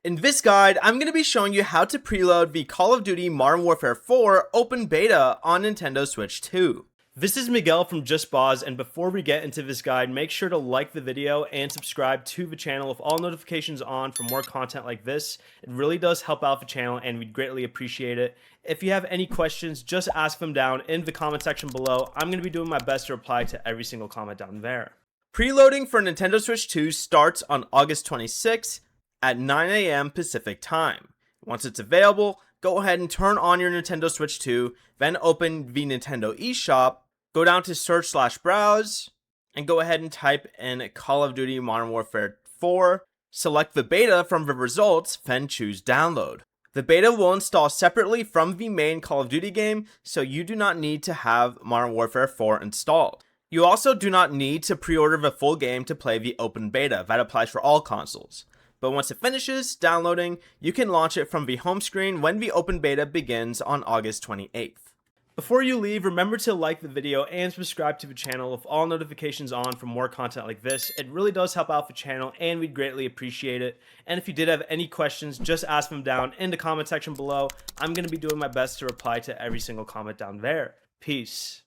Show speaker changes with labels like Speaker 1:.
Speaker 1: In this guide, I'm going to be showing you how to preload the Call of Duty Modern Warfare 4 open beta on Nintendo Switch 2. This is Miguel from Just Boz, and before we get into this guide, make sure to like the video and subscribe to the channel with all notifications on for more content like this. It really does help out the channel and we'd greatly appreciate it. If you have any questions, just ask them down in the comment section below. I'm going to be doing my best to reply to every single comment down there. Preloading for Nintendo Switch 2 starts on August 26th at 9 a.m. Pacific time. Once it's available, go ahead and turn on your Nintendo Switch 2, then open the Nintendo eShop, go down to search/browse, and go ahead and type in Call of Duty Modern Warfare 4, select the beta from the results, then choose download. The beta will install separately from the main Call of Duty game, so you do not need to have Modern Warfare 4 installed. You also do not need to pre-order the full game to play the open beta. That applies for all consoles. But once it finishes downloading, you can launch it from the home screen when the open beta begins on August 28th. Before you leave, remember to like the video and subscribe to the channel with all notifications on for more content like this. It really does help out the channel and we'd greatly appreciate it. And if you did have any questions, just ask them down in the comment section below. I'm going to be doing my best to reply to every single comment down there. Peace.